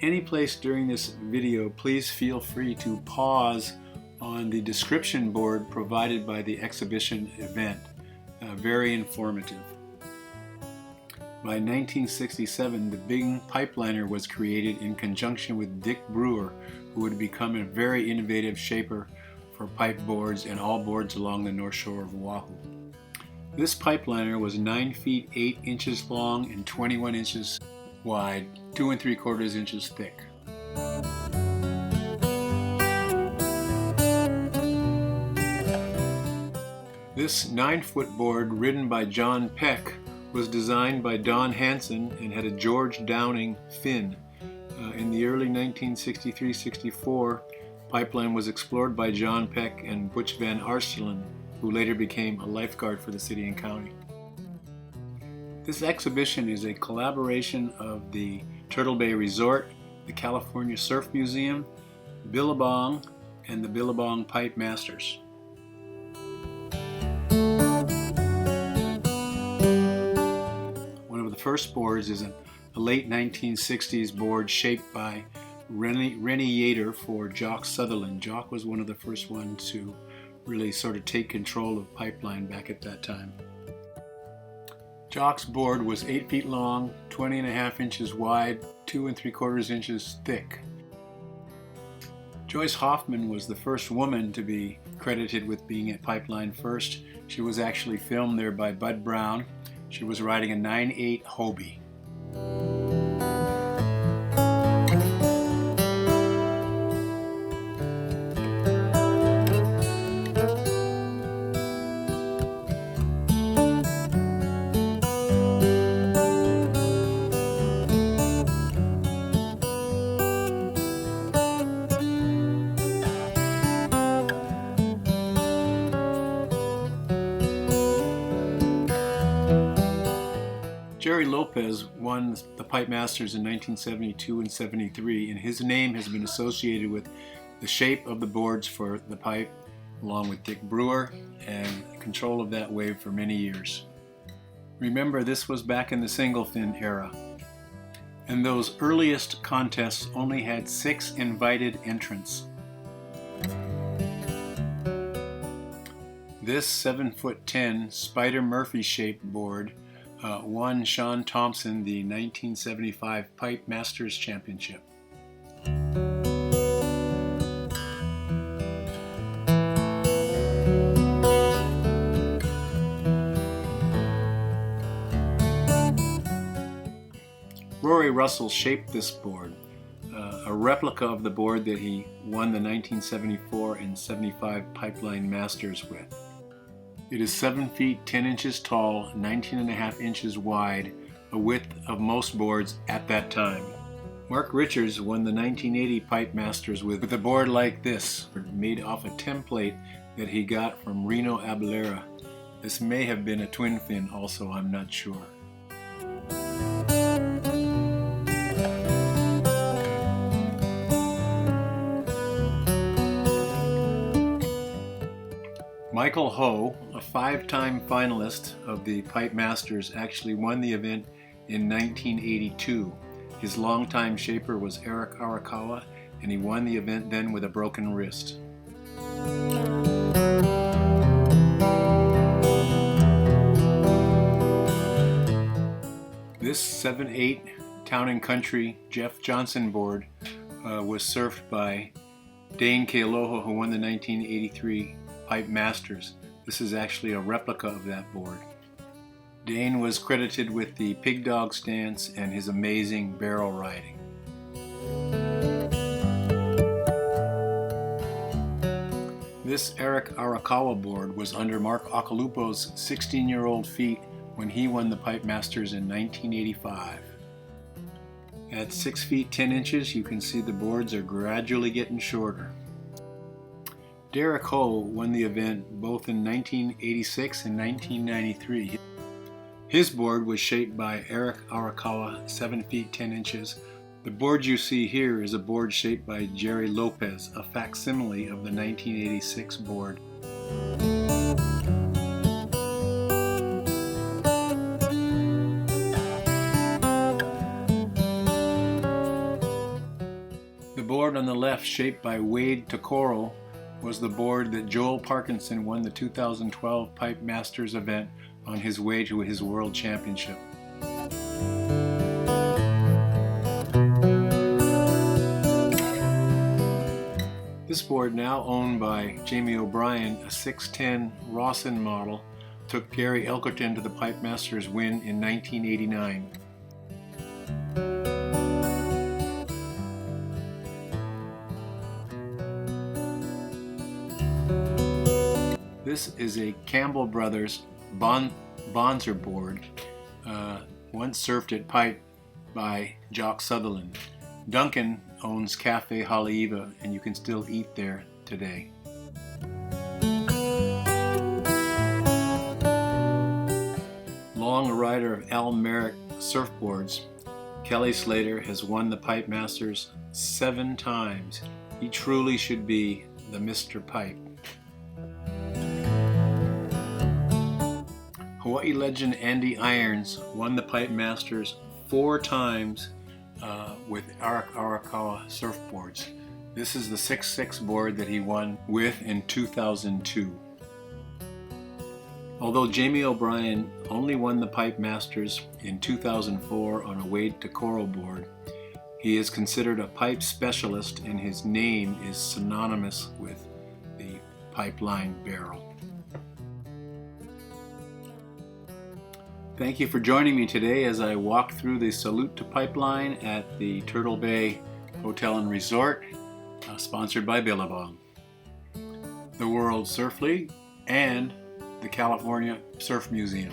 any place during this video, please feel free to pause on the description board provided by the exhibition event. Very informative. By 1967, the Bing pipeliner was created in conjunction with Dick Brewer, who would become a very innovative shaper for pipe boards and all boards along the north shore of Oahu. This pipeliner was 9 feet 8 inches long and 21 inches wide, 2 3/4 inches thick. This 9-foot board, ridden by John Peck, was designed by Don Hanson and had a George Downing fin. In the early 1963-64, pipeline was explored by John Peck and Butch Van Arselen, who later became a lifeguard for the city and county. This exhibition is a collaboration of the Turtle Bay Resort, the California Surf Museum, Billabong, and the Billabong Pipe Masters. One of the first boards is a late 1960s board shaped by Rennie Yater for Jock Sutherland. Jock was one of the first ones to really sort of take control of pipeline back at that time. Jock's board was 8 feet long, 20 1/2 inches wide, 2 3/4 inches thick. Joyce Hoffman was the first woman to be credited with being at pipeline first. She was actually filmed there by Bud Brown. She was riding a 9/8 Hobie. Jerry Lopez won the Pipe Masters in 1972 and 73, and his name has been associated with the shape of the boards for the pipe, along with Dick Brewer, and control of that wave for many years. Remember, this was back in the single fin era, and those earliest contests only had 6 invited entrants. This 7'10" Spider Murphy shaped board won Sean Thompson the 1975 Pipe Masters Championship. Rory Russell shaped this board, a replica of the board that he won the 1974 and 75 Pipeline Masters with. It is 7 feet 10 inches tall, 19 1/2 inches wide, a width of most boards at that time. Mark Richards won the 1980 Pipe Masters with a board like this, made off a template that he got from Reno Abalera. This may have been a twin fin also, I'm not sure. Michael Ho, a 5-time finalist of the Pipe Masters, actually won the event in 1982. His longtime shaper was Eric Arakawa, and he won the event then with a broken wrist. This 7'8" Town & Country Jeff Johnson board was surfed by Dane Kealoha, who won the 1983 Pipe Masters. This is actually a replica of that board. Dane was credited with the pig dog stance and his amazing barrel riding. This Eric Arakawa board was under Mark Akalupo's 16-year-old feet when he won the Pipe Masters in 1985. At 6 feet 10 inches, you can see the boards are gradually getting shorter. Derek Ho won the event both in 1986 and 1993. His board was shaped by Eric Arakawa, 7 feet 10 inches. The board you see here is a board shaped by Jerry Lopez, a facsimile of the 1986 board. board on the left, shaped by Wade Tokoro, was the board that Joel Parkinson won the 2012 Pipe Masters event on his way to his World Championship. This board, now owned by Jamie O'Brien, a 610 Rawson model, took Gary Elkerton to the Pipe Masters win in 1989. This is a Campbell Brothers Bonzer board, once surfed at Pipe by Jock Sutherland. Duncan owns Cafe Haleiwa, and you can still eat there today. Long rider of Al Merrick surfboards, Kelly Slater has won the Pipe Masters 7 times. He truly should be the Mr. Pipe. Hawaii legend Andy Irons won the Pipe Masters 4 times with Arakawa surfboards. This is the 6.6 board that he won with in 2002. Although Jamie O'Brien only won the Pipe Masters in 2004 on a Wade Tokoro board, he is considered a pipe specialist, and his name is synonymous with the pipeline barrel. Thank you for joining me today as I walk through the Salute to Pipeline at the Turtle Bay Hotel and Resort, sponsored by Billabong, the World Surf League, and the California Surf Museum.